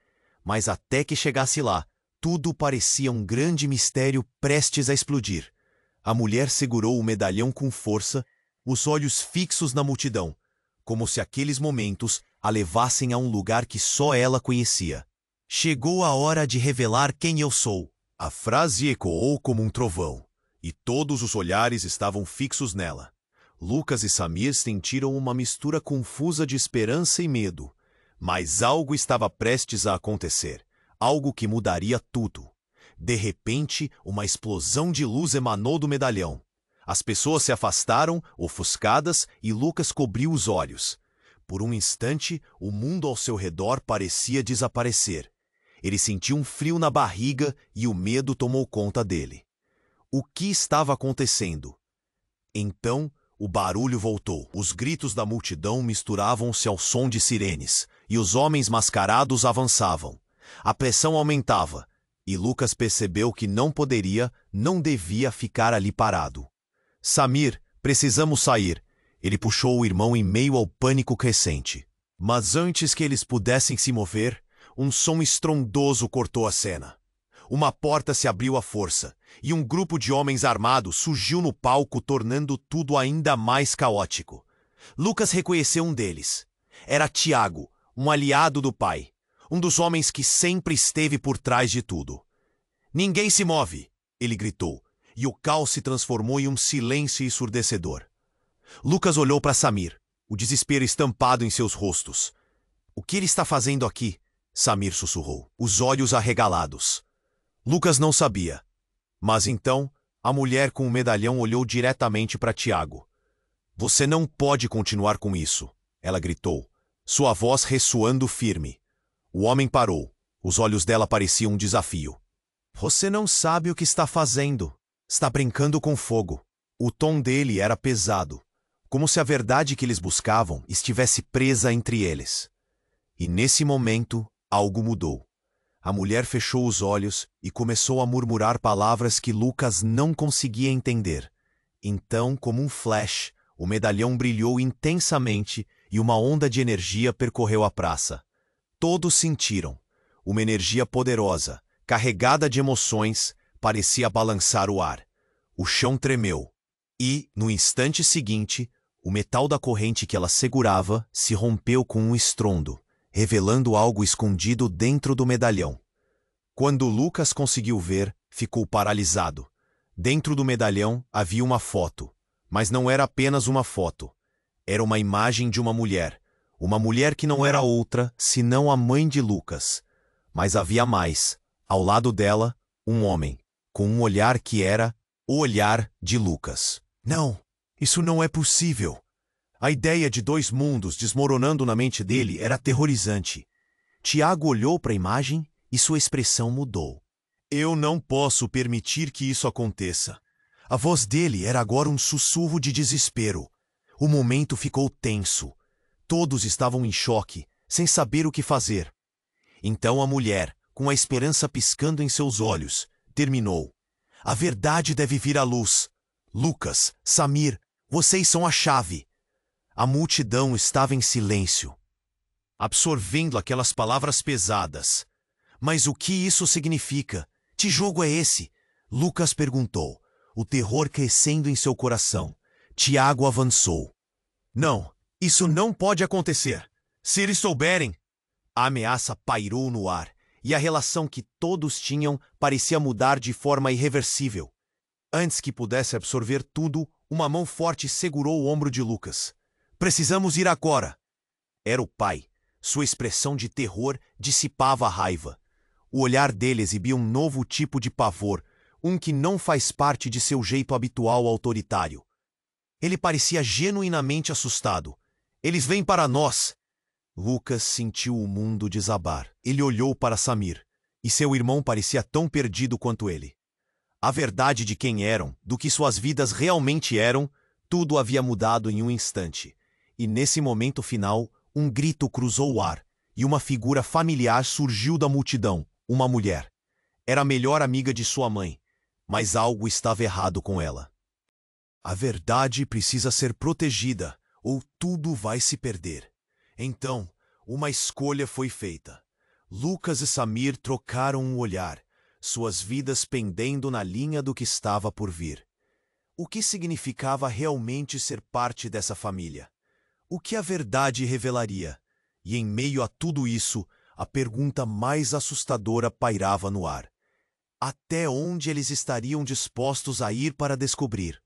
mas até que chegasse lá, tudo parecia um grande mistério prestes a explodir. A mulher segurou o medalhão com força, os olhos fixos na multidão, como se aqueles momentos a levassem a um lugar que só ela conhecia. "Chegou a hora de revelar quem eu sou." A frase ecoou como um trovão, e todos os olhares estavam fixos nela. Lucas e Samir sentiram uma mistura confusa de esperança e medo, mas algo estava prestes a acontecer, algo que mudaria tudo. De repente, uma explosão de luz emanou do medalhão. As pessoas se afastaram, ofuscadas, e Lucas cobriu os olhos. Por um instante, o mundo ao seu redor parecia desaparecer. Ele sentiu um frio na barriga e o medo tomou conta dele. O que estava acontecendo? Então, o barulho voltou. Os gritos da multidão misturavam-se ao som de sirenes, e os homens mascarados avançavam. A pressão aumentava, e Lucas percebeu que não devia ficar ali parado. "Samir, precisamos sair." Ele puxou o irmão em meio ao pânico crescente. Mas antes que eles pudessem se mover, um som estrondoso cortou a cena. Uma porta se abriu à força, e um grupo de homens armados surgiu no palco, tornando tudo ainda mais caótico. Lucas reconheceu um deles. Era Tiago, um aliado do pai, um dos homens que sempre esteve por trás de tudo. "Ninguém se move!" ele gritou, e o caos se transformou em um silêncio ensurdecedor. Lucas olhou para Samir, o desespero estampado em seus rostos. "O que ele está fazendo aqui?" Samir sussurrou, os olhos arregalados. Lucas não sabia. Mas então, a mulher com o medalhão olhou diretamente para Tiago. "Você não pode continuar com isso," ela gritou, sua voz ressoando firme. O homem parou. Os olhos dela pareciam um desafio. "Você não sabe o que está fazendo. Está brincando com fogo." O tom dele era pesado, como se a verdade que eles buscavam estivesse presa entre eles. E nesse momento, algo mudou. A mulher fechou os olhos e começou a murmurar palavras que Lucas não conseguia entender. Então, como um flash, o medalhão brilhou intensamente e uma onda de energia percorreu a praça. Todos sentiram. Uma energia poderosa, carregada de emoções, parecia balançar o ar. O chão tremeu. E, no instante seguinte, o metal da corrente que ela segurava se rompeu com um estrondo, revelando algo escondido dentro do medalhão. Quando Lucas conseguiu ver, ficou paralisado. Dentro do medalhão havia uma foto, mas não era apenas uma foto. Era uma imagem de uma mulher que não era outra senão a mãe de Lucas. Mas havia mais. Ao lado dela, um homem, com um olhar que era o olhar de Lucas. Não, isso não é possível. A ideia de dois mundos desmoronando na mente dele era aterrorizante. Tiago olhou para a imagem e sua expressão mudou. Eu não posso permitir que isso aconteça. A voz dele era agora um sussurro de desespero. O momento ficou tenso. Todos estavam em choque, sem saber o que fazer. Então a mulher, com a esperança piscando em seus olhos, terminou. A verdade deve vir à luz. Lucas, Samir, vocês são a chave. A multidão estava em silêncio, absorvendo aquelas palavras pesadas. Mas o que isso significa? Que jogo é esse? Lucas perguntou, o terror crescendo em seu coração. Tiago avançou. Não, isso não pode acontecer. Se eles souberem... A ameaça pairou no ar, e a relação que todos tinham parecia mudar de forma irreversível. Antes que pudesse absorver tudo, uma mão forte segurou o ombro de Lucas. Precisamos ir agora. Era o pai. Sua expressão de terror dissipava a raiva. O olhar dele exibia um novo tipo de pavor, um que não faz parte de seu jeito habitual autoritário. Ele parecia genuinamente assustado. Eles vêm para nós! Lucas sentiu o mundo desabar. Ele olhou para Samir, e seu irmão parecia tão perdido quanto ele. A verdade de quem eram, do que suas vidas realmente eram, tudo havia mudado em um instante. E nesse momento final, um grito cruzou o ar, e uma figura familiar surgiu da multidão, uma mulher. Era a melhor amiga de sua mãe, mas algo estava errado com ela. A verdade precisa ser protegida, ou tudo vai se perder. Então, uma escolha foi feita. Lucas e Samir trocaram um olhar, suas vidas pendendo na linha do que estava por vir. O que significava realmente ser parte dessa família? O que a verdade revelaria? E em meio a tudo isso, a pergunta mais assustadora pairava no ar. Até onde eles estariam dispostos a ir para descobrir?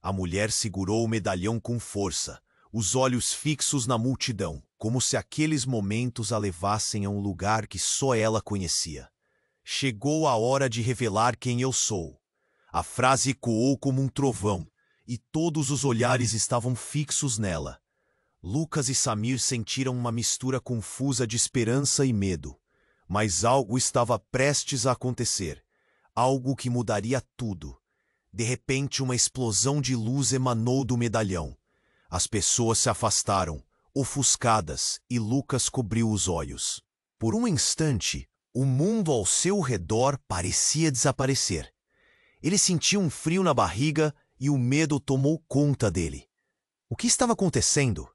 A mulher segurou o medalhão com força, os olhos fixos na multidão, como se aqueles momentos a levassem a um lugar que só ela conhecia. Chegou a hora de revelar quem eu sou. A frase ecoou como um trovão, e todos os olhares estavam fixos nela. Lucas e Samir sentiram uma mistura confusa de esperança e medo. Mas algo estava prestes a acontecer. Algo que mudaria tudo. De repente, uma explosão de luz emanou do medalhão. As pessoas se afastaram, ofuscadas, e Lucas cobriu os olhos. Por um instante, o mundo ao seu redor parecia desaparecer. Ele sentiu um frio na barriga e o medo tomou conta dele. O que estava acontecendo?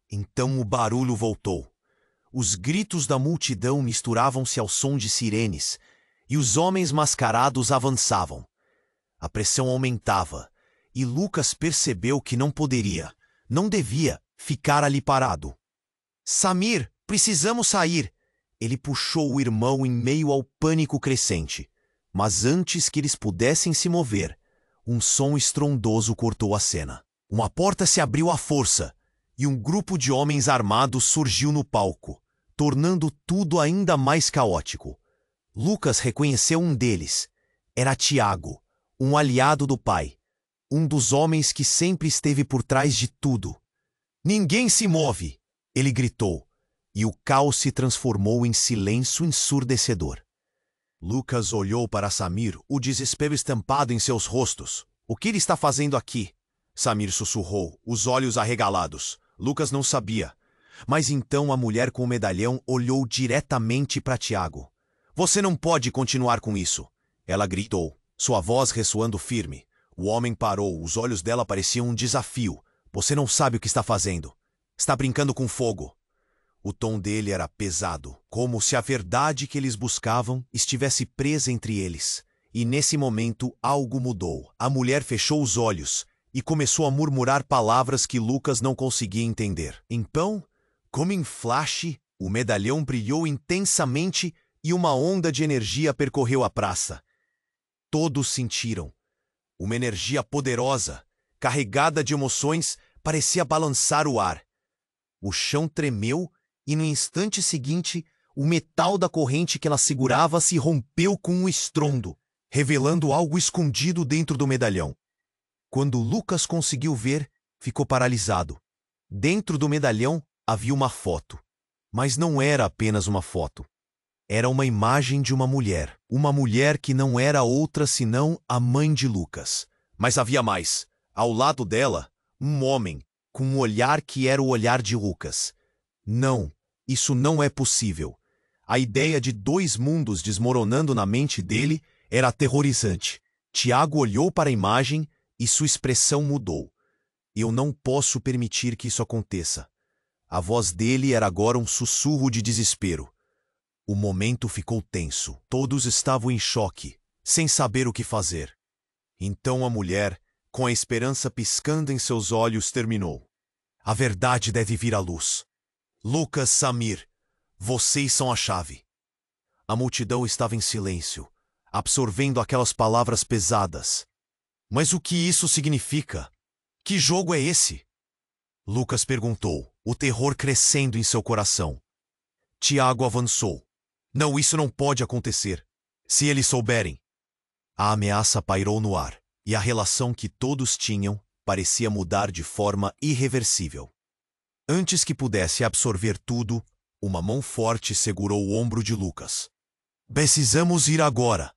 Então o barulho voltou. Os gritos da multidão misturavam-se ao som de sirenes, e os homens mascarados avançavam. A pressão aumentava, e Lucas percebeu que não poderia, não devia, ficar ali parado. Samir, precisamos sair! Ele puxou o irmão em meio ao pânico crescente. Mas antes que eles pudessem se mover, um som estrondoso cortou a cena. Uma porta se abriu à força, e um grupo de homens armados surgiu no palco, tornando tudo ainda mais caótico. Lucas reconheceu um deles. Era Tiago, um aliado do pai, um dos homens que sempre esteve por trás de tudo. Ninguém se move! Ele gritou, e o caos se transformou em silêncio ensurdecedor. Lucas olhou para Samir, o desespero estampado em seus rostos. O que ele está fazendo aqui? Samir sussurrou, os olhos arregalados. Lucas não sabia. Mas então a mulher com o medalhão olhou diretamente para Tiago. Você não pode continuar com isso! Ela gritou, sua voz ressoando firme. O homem parou, os olhos dela pareciam um desafio. Você não sabe o que está fazendo. Está brincando com fogo. O tom dele era pesado, como se a verdade que eles buscavam estivesse presa entre eles. E nesse momento algo mudou. A mulher fechou os olhos e começou a murmurar palavras que Lucas não conseguia entender. Então, como em flash, o medalhão brilhou intensamente e uma onda de energia percorreu a praça. Todos sentiram. Uma energia poderosa, carregada de emoções, parecia balançar o ar. O chão tremeu e, no instante seguinte, o metal da corrente que ela segurava se rompeu com um estrondo, revelando algo escondido dentro do medalhão. Quando Lucas conseguiu ver, ficou paralisado. Dentro do medalhão havia uma foto. Mas não era apenas uma foto. Era uma imagem de uma mulher que não era outra senão a mãe de Lucas. Mas havia mais. Ao lado dela, um homem, com um olhar que era o olhar de Lucas. Não, isso não é possível. A ideia de dois mundos desmoronando na mente dele era aterrorizante. Tiago olhou para a imagem e sua expressão mudou. Eu não posso permitir que isso aconteça. A voz dele era agora um sussurro de desespero. O momento ficou tenso. Todos estavam em choque, sem saber o que fazer. Então a mulher, com a esperança piscando em seus olhos, terminou. A verdade deve vir à luz. Lucas, Samir, vocês são a chave. A multidão estava em silêncio, absorvendo aquelas palavras pesadas. Mas o que isso significa? Que jogo é esse? Lucas perguntou, o terror crescendo em seu coração. Tiago avançou. Não, isso não pode acontecer. Se eles souberem. A ameaça pairou no ar, e a relação que todos tinham parecia mudar de forma irreversível. Antes que pudesse absorver tudo, uma mão forte segurou o ombro de Lucas. Precisamos ir agora.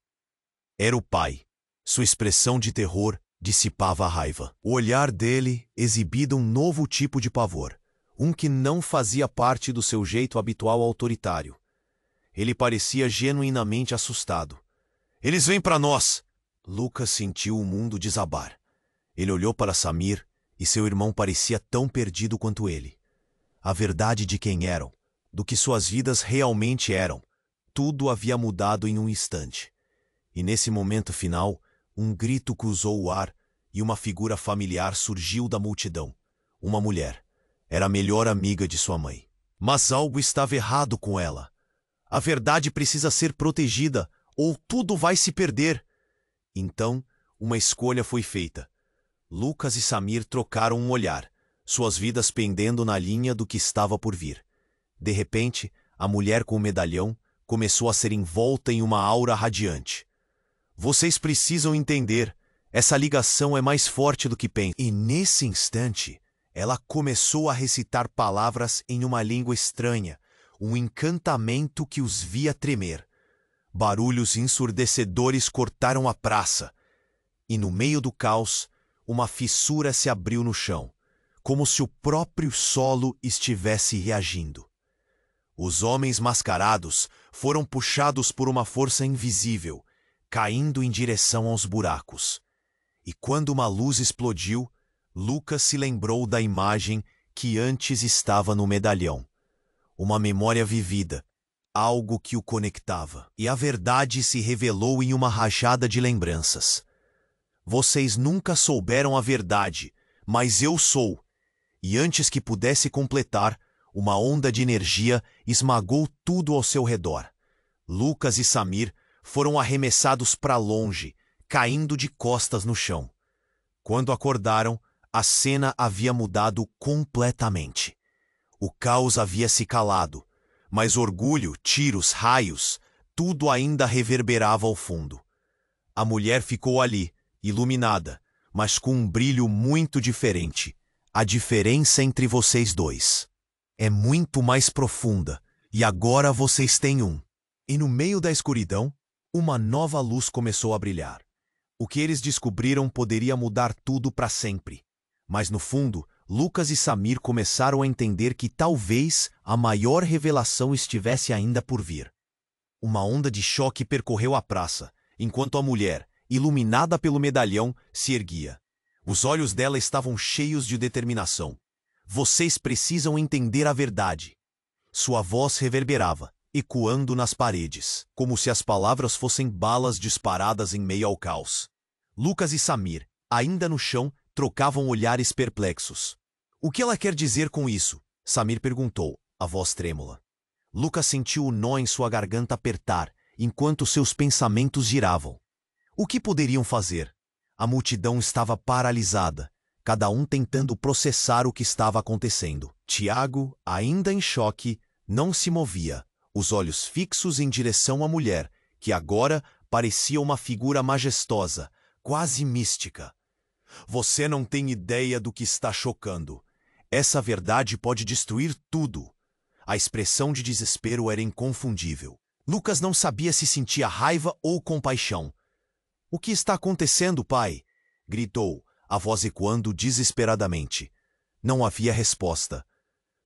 Era o pai. Sua expressão de terror dissipava a raiva. O olhar dele exibia um novo tipo de pavor, um que não fazia parte do seu jeito habitual autoritário. Ele parecia genuinamente assustado. Eles vêm para nós! Lucas sentiu o mundo desabar. Ele olhou para Samir e seu irmão parecia tão perdido quanto ele. A verdade de quem eram, do que suas vidas realmente eram, tudo havia mudado em um instante. E nesse momento final, um grito cruzou o ar e uma figura familiar surgiu da multidão. Uma mulher. Era a melhor amiga de sua mãe. Mas algo estava errado com ela. A verdade precisa ser protegida, ou tudo vai se perder. Então, uma escolha foi feita. Lucas e Samir trocaram um olhar, suas vidas pendendo na linha do que estava por vir. De repente, a mulher com o medalhão começou a ser envolta em uma aura radiante. Vocês precisam entender, essa ligação é mais forte do que pensam. E nesse instante, ela começou a recitar palavras em uma língua estranha, um encantamento que os via tremer. Barulhos ensurdecedores cortaram a praça, e no meio do caos, uma fissura se abriu no chão, como se o próprio solo estivesse reagindo. Os homens mascarados foram puxados por uma força invisível, caindo em direção aos buracos. E quando uma luz explodiu, Lucas se lembrou da imagem que antes estava no medalhão. Uma memória vivida, algo que o conectava. E a verdade se revelou em uma rajada de lembranças. Vocês nunca souberam a verdade, mas eu sou. E antes que pudesse completar, uma onda de energia esmagou tudo ao seu redor. Lucas e Samir foram arremessados para longe, caindo de costas no chão. Quando acordaram, a cena havia mudado completamente. O caos havia se calado, mas orgulho, tiros, raios, tudo ainda reverberava ao fundo. A mulher ficou ali, iluminada, mas com um brilho muito diferente. A diferença entre vocês dois é muito mais profunda, e agora vocês têm um. E no meio da escuridão, uma nova luz começou a brilhar. O que eles descobriram poderia mudar tudo para sempre. Mas no fundo, Lucas e Samir começaram a entender que talvez a maior revelação estivesse ainda por vir. Uma onda de choque percorreu a praça, enquanto a mulher, iluminada pelo medalhão, se erguia. Os olhos dela estavam cheios de determinação. Vocês precisam entender a verdade. Sua voz reverberava, ecoando nas paredes, como se as palavras fossem balas disparadas em meio ao caos. Lucas e Samir, ainda no chão, trocavam olhares perplexos. O que ela quer dizer com isso? Samir perguntou, a voz trêmula. Lucas sentiu o nó em sua garganta apertar, enquanto seus pensamentos giravam. O que poderiam fazer? A multidão estava paralisada, cada um tentando processar o que estava acontecendo. Tiago, ainda em choque, não se movia, os olhos fixos em direção à mulher, que agora parecia uma figura majestosa, quase mística. Você não tem ideia do que está chocando. Essa verdade pode destruir tudo. A expressão de desespero era inconfundível. Lucas não sabia se sentia raiva ou compaixão. O que está acontecendo, pai? Gritou, a voz ecoando desesperadamente. Não havia resposta.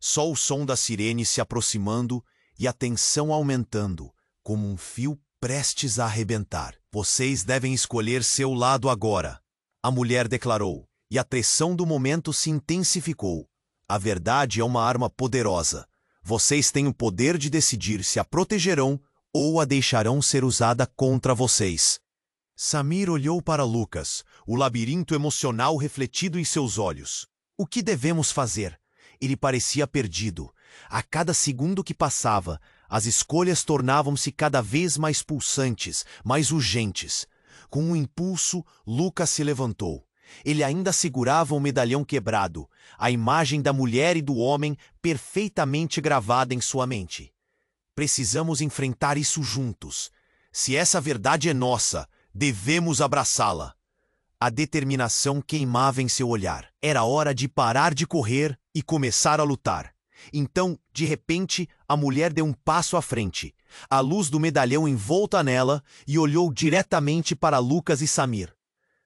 Só o som da sirene se aproximando e a tensão aumentando, como um fio prestes a arrebentar. Vocês devem escolher seu lado agora, a mulher declarou, e a pressão do momento se intensificou. A verdade é uma arma poderosa. Vocês têm o poder de decidir se a protegerão ou a deixarão ser usada contra vocês. Samir olhou para Lucas, o labirinto emocional refletido em seus olhos. O que devemos fazer? Ele parecia perdido. A cada segundo que passava, as escolhas tornavam-se cada vez mais pulsantes, mais urgentes. Com um impulso, Lucas se levantou. Ele ainda segurava o medalhão quebrado, a imagem da mulher e do homem perfeitamente gravada em sua mente. Precisamos enfrentar isso juntos. Se essa verdade é nossa, devemos abraçá-la. A determinação queimava em seu olhar. Era hora de parar de correr e começar a lutar. Então, de repente, a mulher deu um passo à frente, a luz do medalhão envolta nela, e olhou diretamente para Lucas e Samir.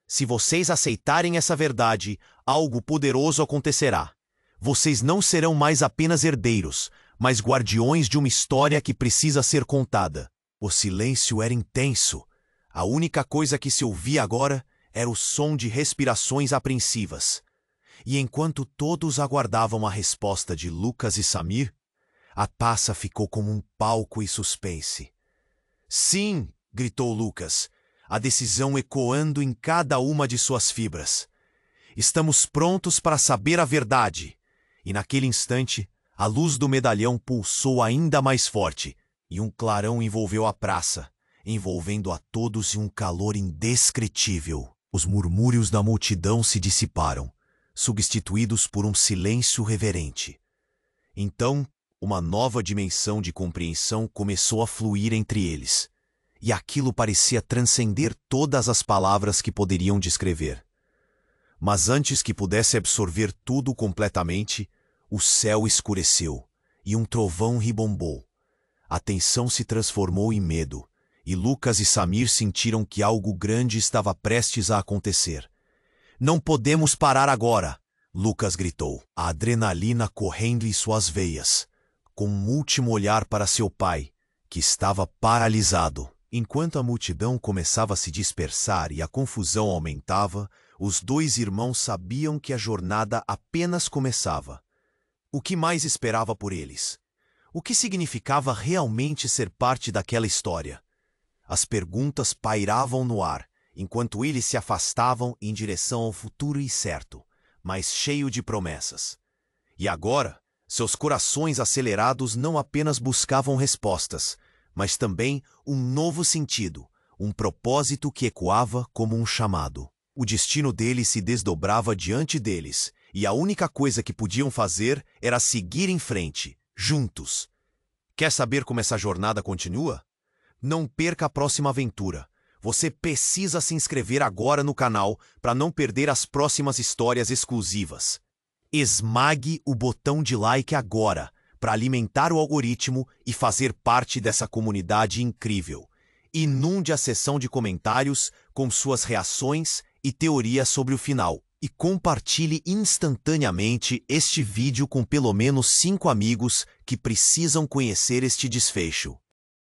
Se vocês aceitarem essa verdade, algo poderoso acontecerá. Vocês não serão mais apenas herdeiros, mas guardiões de uma história que precisa ser contada. O silêncio era intenso. A única coisa que se ouvia agora era o som de respirações apreensivas. E enquanto todos aguardavam a resposta de Lucas e Samir, a taça ficou como um palco e suspense. Sim, gritou Lucas, a decisão ecoando em cada uma de suas fibras. Estamos prontos para saber a verdade. E naquele instante, a luz do medalhão pulsou ainda mais forte, e um clarão envolveu a praça, envolvendo a todos em um calor indescritível. Os murmúrios da multidão se dissiparam, substituídos por um silêncio reverente. Então, uma nova dimensão de compreensão começou a fluir entre eles, e aquilo parecia transcender todas as palavras que poderiam descrever. Mas antes que pudesse absorver tudo completamente, o céu escureceu, e um trovão ribombou. A tensão se transformou em medo, e Lucas e Samir sentiram que algo grande estava prestes a acontecer. Não podemos parar agora, Lucas gritou, a adrenalina correndo em suas veias, com um último olhar para seu pai, que estava paralisado. Enquanto a multidão começava a se dispersar e a confusão aumentava, os dois irmãos sabiam que a jornada apenas começava. O que mais esperava por eles? O que significava realmente ser parte daquela história? As perguntas pairavam no ar, enquanto eles se afastavam em direção ao futuro incerto, mas cheio de promessas. E agora, seus corações acelerados não apenas buscavam respostas, mas também um novo sentido, um propósito que ecoava como um chamado. O destino deles se desdobrava diante deles, e a única coisa que podiam fazer era seguir em frente, juntos. Quer saber como essa jornada continua? Não perca a próxima aventura. Você precisa se inscrever agora no canal para não perder as próximas histórias exclusivas. Esmague o botão de like agora para alimentar o algoritmo e fazer parte dessa comunidade incrível. Inunde a seção de comentários com suas reações e teorias sobre o final. E compartilhe instantaneamente este vídeo com pelo menos 5 amigos que precisam conhecer este desfecho.